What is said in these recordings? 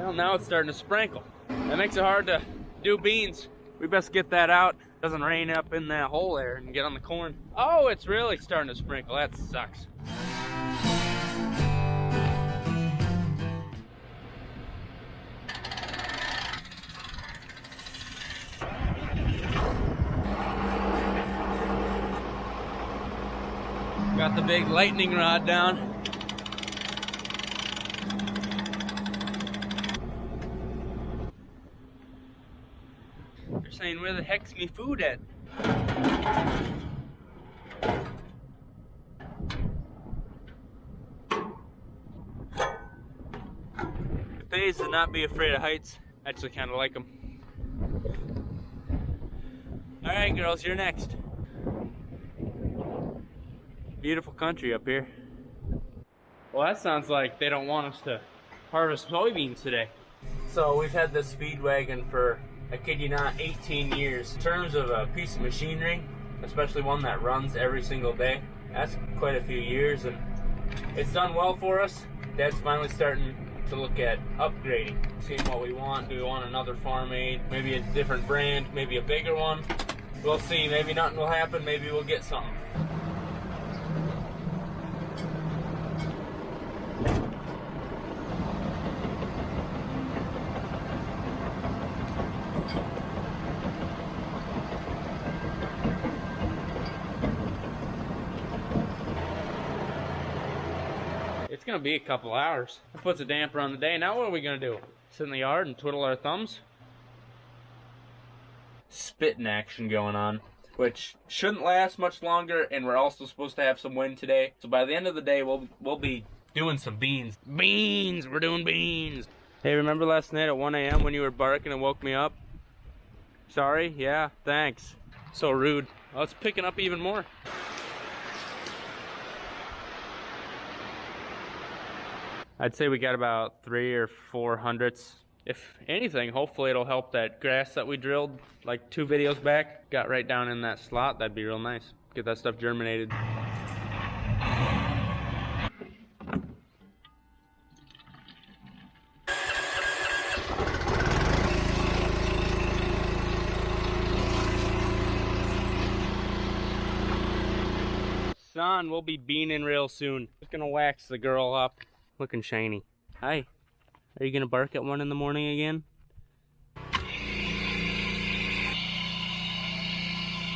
Well, now it's starting to sprinkle. That makes it hard to do beans. We best get that out. Doesn't rain up in that hole there and get on the corn. Oh, it's really starting to sprinkle. That sucks. Got the big lightning rod down. They're saying, where the heck's me food at? It pays to not be afraid of heights. I actually kind of like them. All right, girls, you're next. Beautiful country up here. Well, that sounds like they don't want us to harvest soybeans today. So we've had this feed wagon for, I kid you not, 18 years. In terms of a piece of machinery, especially one that runs every single day, that's quite a few years, and it's done well for us. Dad's finally starting to look at upgrading, seeing what we want. Do we want another farm aid? Maybe a different brand, maybe a bigger one? We'll see. Maybe nothing will happen, maybe we'll get something. It's gonna be a couple hours. That puts a damper on the day. Now what are we gonna do? Sit in the yard and twiddle our thumbs? Spitting action going on, which shouldn't last much longer, and we're also supposed to have some wind today. So by the end of the day, we'll be doing some beans. Beans! We're doing beans! Hey, remember last night at 1 a.m. when you were barking and woke me up? Sorry? Yeah, thanks. So rude. Well, it's picking up even more. I'd say we got about 3 or 4 hundredths. If anything, hopefully it'll help that grass that we drilled like 2 videos back. Got right down in that slot. That'd be real nice. Get that stuff germinated. Son, we'll be beaning real soon. Just gonna wax the girl up. Looking shiny. Hi. Are you gonna bark at 1 in the morning again?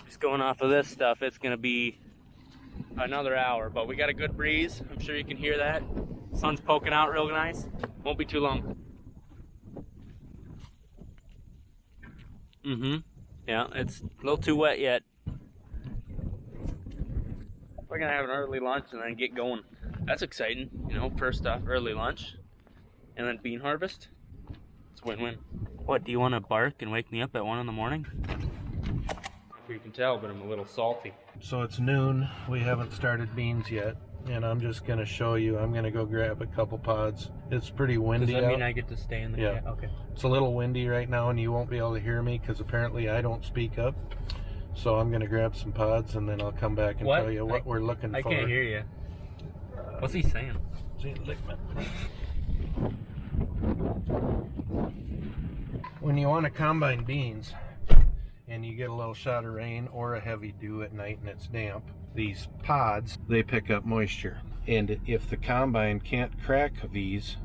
Just going off of this stuff, it's gonna be another hour, but we got a good breeze. I'm sure you can hear that. Sun's poking out real nice. Won't be too long. Yeah, it's a little too wet yet. We're gonna have an early lunch and then get going. That's exciting, you know, first off, early lunch, and then bean harvest. It's a win-win. What, do you want to bark and wake me up at 1 in the morning? You can tell, but I'm a little salty. So it's noon, we haven't started beans yet, and I'm just gonna show you, I'm gonna go grab a couple pods. It's pretty windy out. Does that mean I get to stay in the Yeah. Okay. It's a little windy right now, and you won't be able to hear me, because apparently I don't speak up. So I'm gonna grab some pods, and then I'll come back and tell you what we're looking for. I can't hear you. What's he saying? When you want to combine beans and you get a little shot of rain or a heavy dew at night and it's damp, these pods, they pick up moisture. And if the combine can't crack these,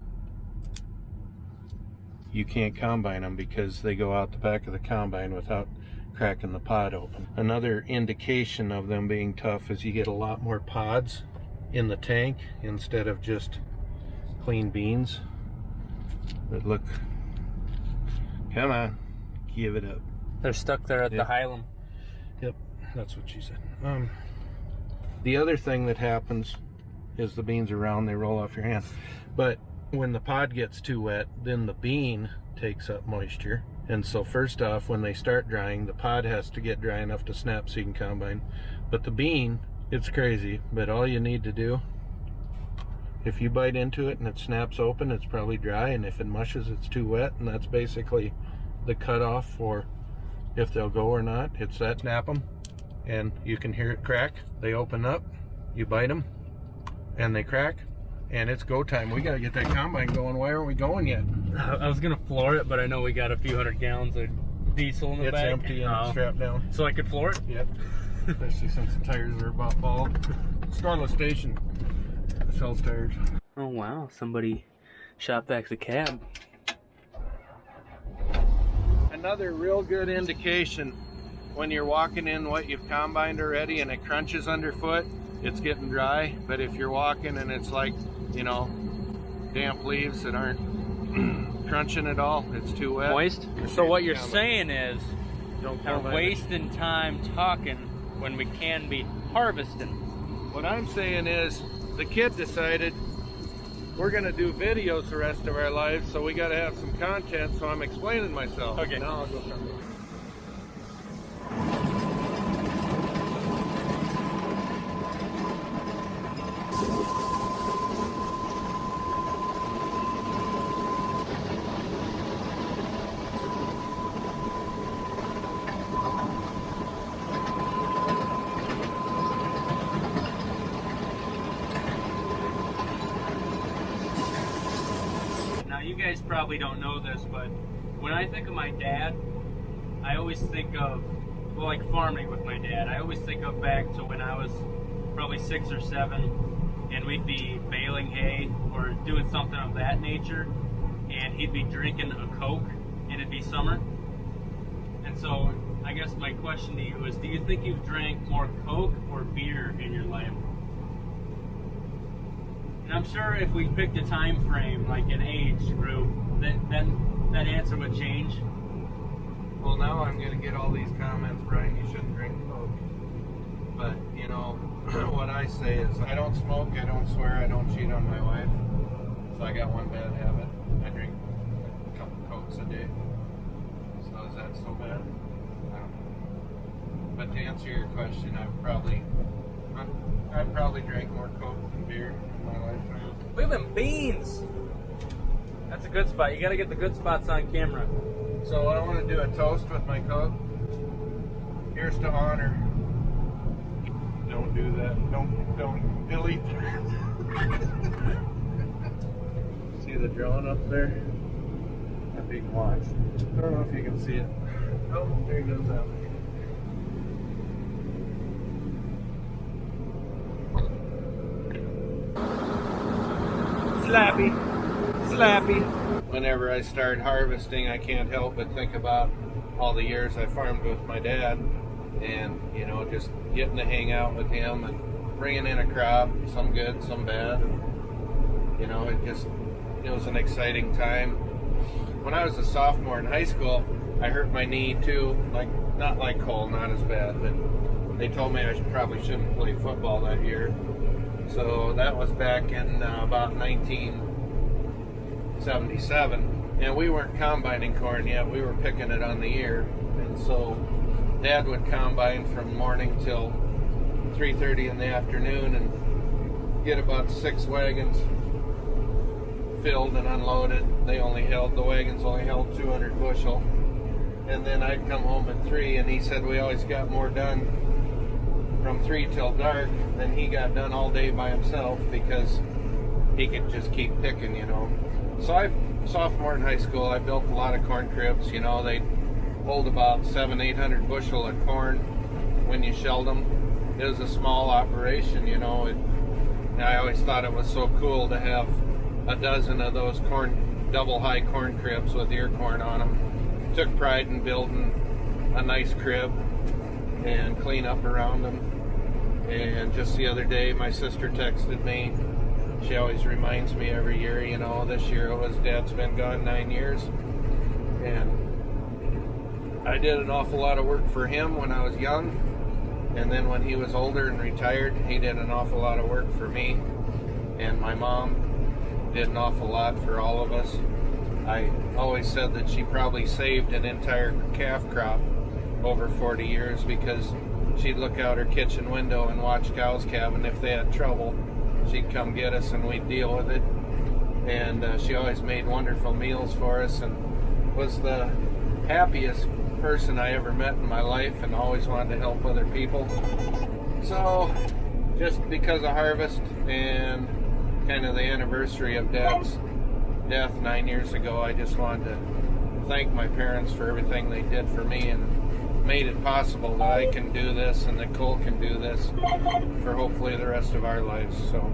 you can't combine them because they go out the back of the combine without cracking the pod open. Another indication of them being tough is you get a lot more pods in the tank instead of just clean beans that look, come on, give it up. They're stuck there at the hilum. Yep, that's what she said. The other thing that happens is the beans are round, they roll off your hand, but when the pod gets too wet, then the bean takes up moisture. And so first off, when they start drying, the pod has to get dry enough to snap so you can combine. But the bean, it's crazy, but all you need to do, if you bite into it and it snaps open, it's probably dry, and if it mushes, it's too wet, and that's basically the cutoff for if they'll go or not. It's that, snap them, and you can hear it crack. They open up, you bite them, and they crack, and it's go time. We gotta get that combine going. Why aren't we going yet? I was gonna floor it, but I know we got a few hundred gallons of diesel in the It's back. empty and strapped down. So I could floor it? Yep. Especially since the tires are about bald. Scarlet Station sells tires. Oh wow, somebody shot back the cab. Another real good indication when you're walking in what you've combined already and it crunches underfoot, it's getting dry. But if you're walking and it's like, you know, damp leaves that aren't crunching at all, it's too wet. Moist? So what you're saying is Don't we're combine it. wasting time talking when we can be harvesting. What I'm saying is the kid decided we're gonna do videos the rest of our lives, so we gotta have some content, so I'm explaining myself. Okay. Now I'll go from there. Now you guys probably don't know this, but when I think of my dad, I always think of, well, like farming with my dad. I always think of back to when I was probably 6 or 7, and we'd be baling hay or doing something of that nature, and he'd be drinking a Coke, and it'd be summer. And so I guess my question to you is, do you think you've drank more Coke or beer in your life? And I'm sure if we picked a time frame, like an age group, then that answer would change. Well, now I'm gonna get all these comments, Brian, you shouldn't drink Coke. But, you know, what I say is, I don't smoke, I don't swear, I don't cheat on my wife. So I got one bad habit. I drink a couple Cokes a day. So is that so bad? But to answer your question, I've probably drank more Coke than beer in my lifetime. Look at them beans. That's a good spot. You got to get the good spots on camera. So I want to do a toast with my Coke. Here's to honor. Don't do that. Don't delete. See the drone up there? That big watch. I don't know if you can see it. Oh, there he goes out. Slappy. Whenever I start harvesting, I can't help but think about all the years I farmed with my dad, and you know, just getting to hang out with him and bringing in a crop, some good, some bad. And, you know, it was an exciting time. When I was a sophomore in high school, I hurt my knee too, not like Cole, not as bad, but they told me I probably shouldn't play football that year. So that was back in about 1977, and we weren't combining corn yet. We were picking it on the ear, and so Dad would combine from morning till 3:30 in the afternoon and get about 6 wagons filled and unloaded. The wagons only held 200 bushel, and then I'd come home at 3, and he said we always got more done from 3 till dark than he got done all day by himself, because he could just keep picking, you know. So sophomore in high school, I built a lot of corn cribs. You know, they hold about 700-800 bushel of corn when you shelled them. It was a small operation, you know. And I always thought it was so cool to have a dozen of those double high corn cribs with ear corn on them. Took pride in building a nice crib and clean up around them. And just the other day, my sister texted me. She always reminds me every year, you know, this year it was Dad's been gone 9 years. And I did an awful lot of work for him when I was young. And then when he was older and retired, he did an awful lot of work for me. And my mom did an awful lot for all of us. I always said that she probably saved an entire calf crop over 40 years, because she'd look out her kitchen window and watch cows calve, and if they had trouble, she'd come get us and we'd deal with it. And she always made wonderful meals for us, and was the happiest person I ever met in my life, and always wanted to help other people. So just because of harvest and kind of the anniversary of Dad's death 9 years ago, I just wanted to thank my parents for everything they did for me and made it possible that I can do this and that Cole can do this for hopefully the rest of our lives. So,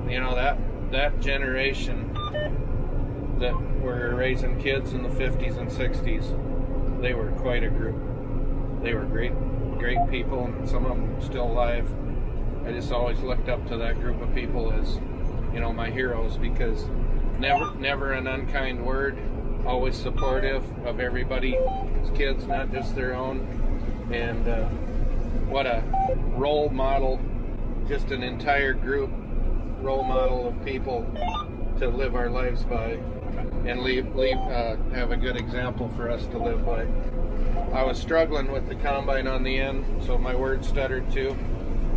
you know, that generation that were raising kids in the 50s and 60s, they were quite a group. They were great people, and some of them still alive. I just always looked up to that group of people as, you know, my heroes, because never an unkind word, always supportive of everybody's kids, not just their own. And what a role model, just an entire group role model of people to live our lives by and have a good example for us to live by. I was struggling with the combine on the end, so my words stuttered too.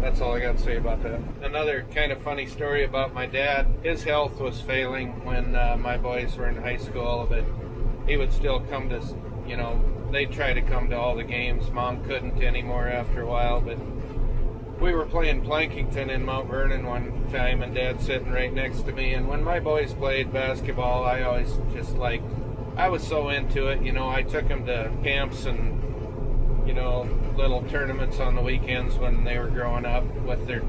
That's all I got to say about that. Another kind of funny story about my dad. His health was failing when my boys were in high school, but he would still come to, you know, they'd try to come to all the games. Mom couldn't anymore after a while, but we were playing Plankington in Mount Vernon one time, and Dad's sitting right next to me. And when my boys played basketball, I always just I was so into it. You know, I took them to camps and, you know, little tournaments on the weekends when they were growing up with their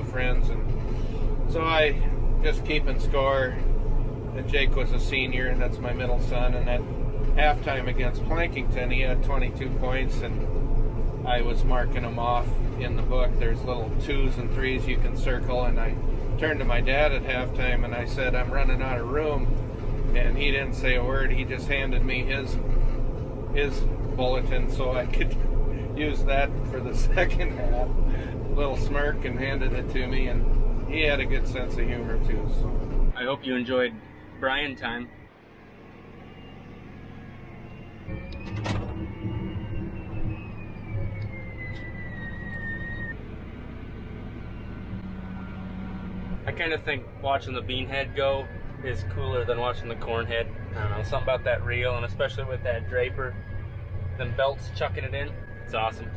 friends. And so I just keeping score. And Jake was a senior, and that's my middle son. And at halftime against Plankington, he had 22 points, and I was marking them off in the book. There's little 2s and 3s you can circle, and I turned to my dad at halftime and I said, I'm running out of room. And he didn't say a word. He just handed me his bulletin so I could use that for the second half. A little smirk, and handed it to me, and he had a good sense of humor too. So I hope you enjoyed Brian time. I kind of think watching the bean head go is cooler than watching the corn head. I don't know, something about that reel, and especially with that draper, them belts chucking it in, it's awesome.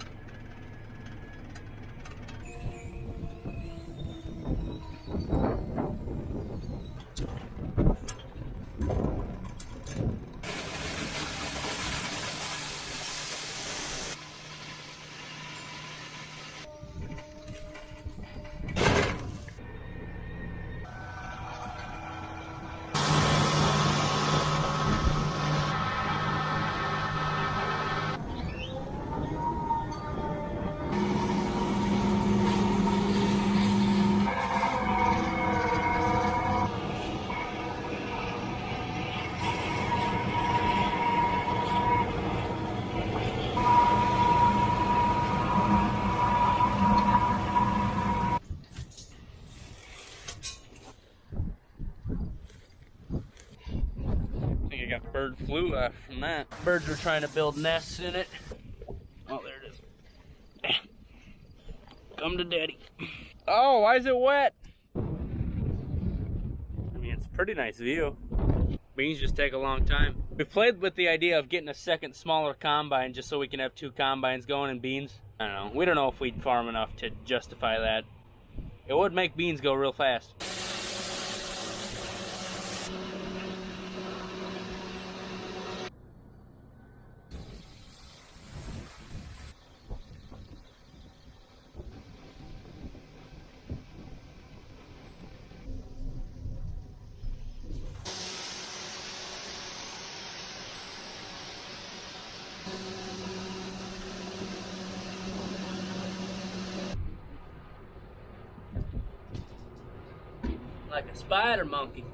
Bird flew from that. Birds were trying to build nests in it. Oh, there it is. Come to daddy. Oh, why is it wet? I mean, it's a pretty nice view. Beans just take a long time. We played with the idea of getting a second smaller combine just so we can have 2 combines going in beans. I don't know. We don't know if we'd farm enough to justify that. It would make beans go real fast. Like a spider monkey.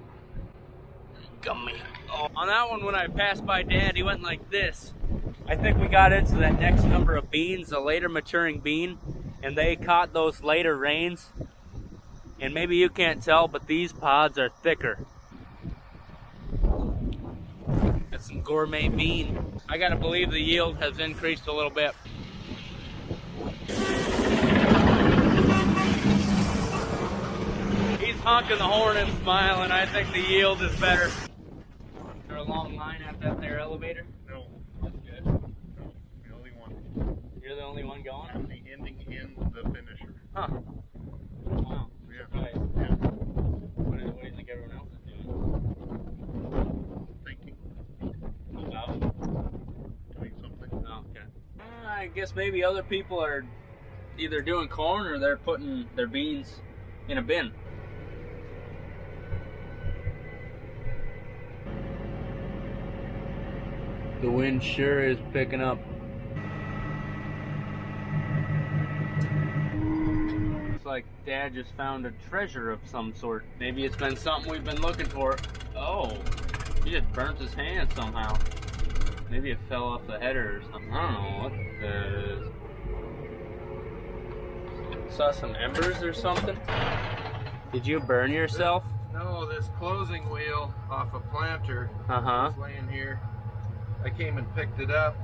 Come here. Oh. On that one, when I passed by Dad, he went like this. I think we got into that next number of beans, a later maturing bean, and they caught those later rains. And maybe you can't tell, but these pods are thicker. That's some gourmet bean. I gotta believe the yield has increased a little bit. He's honking the horn and smiling. I think the yield is better. Is there a long line at that there elevator? No, that's good. No, the only one. You're the only one going? I'm the ending in the finisher. Huh. Wow. Yeah. Surprise. Yeah. What do you think everyone else is doing? guess maybe other people are either doing corn or they're putting their beans in a bin. The wind sure is picking up. Looks like Dad just found a treasure of some sort. Maybe it's been something we've been looking for. Oh, he just burnt his hand somehow. Maybe it fell off the header or something. I don't know what the... Saw some embers or something? Did you burn yourself? No, this closing wheel off a planter was laying here. I came and picked it up,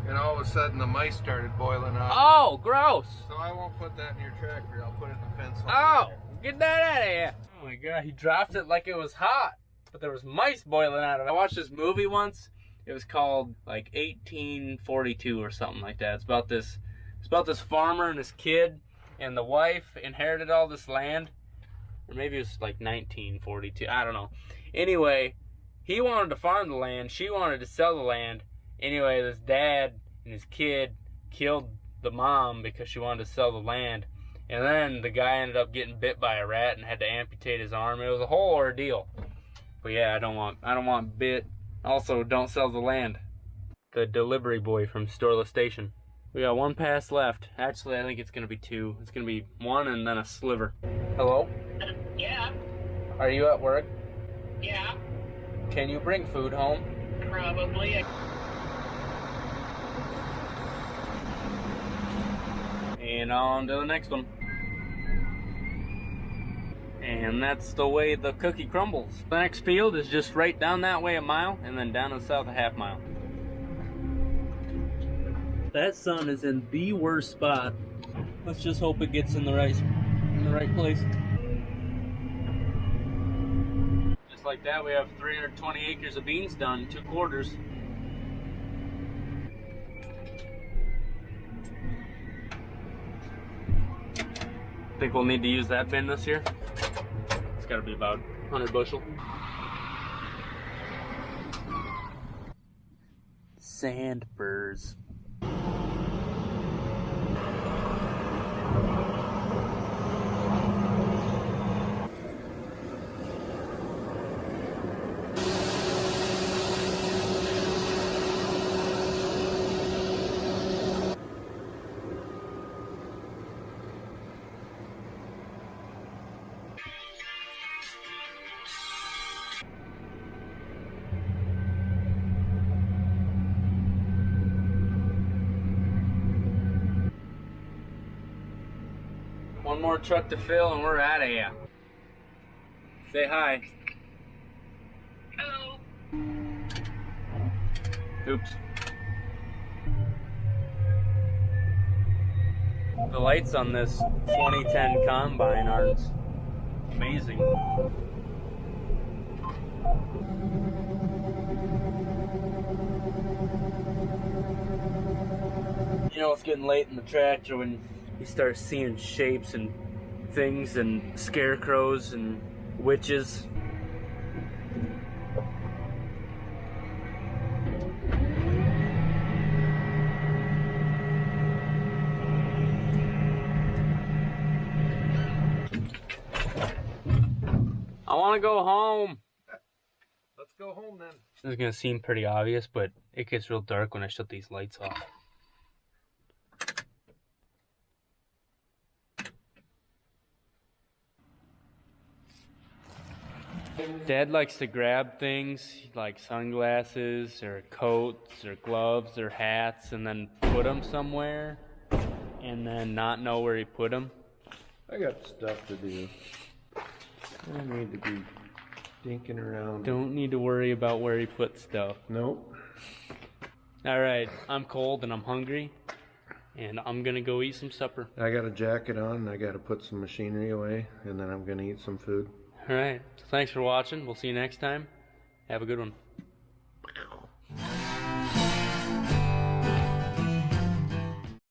and all of a sudden the mice started boiling up. Oh, gross! So I won't put that in your tractor. I'll put it in the fence. Oh, get that out of here! Oh my god, he dropped it like it was hot, but there was mice boiling out of it. I watched this movie once. It was called like 1842 or something like that. It's about this farmer and his kid, and the wife inherited all this land, or maybe it was like 1942. I don't know. Anyway. He wanted to farm the land, she wanted to sell the land. Anyway, this dad and his kid killed the mom because she wanted to sell the land. And then the guy ended up getting bit by a rat and had to amputate his arm. It was a whole ordeal. But yeah, I don't want bit. Also, don't sell the land. The delivery boy from Storla Station. We got one pass left. Actually, I think it's gonna be two. It's gonna be one and then a sliver. Hello? Yeah. Are you at work? Yeah. Can you bring food home? Probably. And on to the next one. And that's the way the cookie crumbles. The next field is just right down that way a mile, and then down to the south a half mile. That sun is in the worst spot. Let's just hope it gets in the right place. Just like that, we have 320 acres of beans done, 2 quarters. Think we'll need to use that bin this year. It's got to be about 100 bushel. Sandburrs. One more truck to fill and we're out of here. Say hi. Hello. Oops. The lights on this 2010 combine are amazing. You know, it's getting late in the tractor when you start seeing shapes and things and scarecrows and witches. I want to go home. Let's go home then. This is going to seem pretty obvious, but it gets real dark when I shut these lights off. Dad likes to grab things like sunglasses or coats or gloves or hats and then put them somewhere and then not know where he put them. I got stuff to do. I need to be dinking around. Don't need to worry about where he put stuff. Nope. Alright, I'm cold and I'm hungry and I'm gonna go eat some supper. I got a jacket on and I got to put some machinery away and then I'm going to eat some food. Alright, so thanks for watching. We'll see you next time. Have a good one.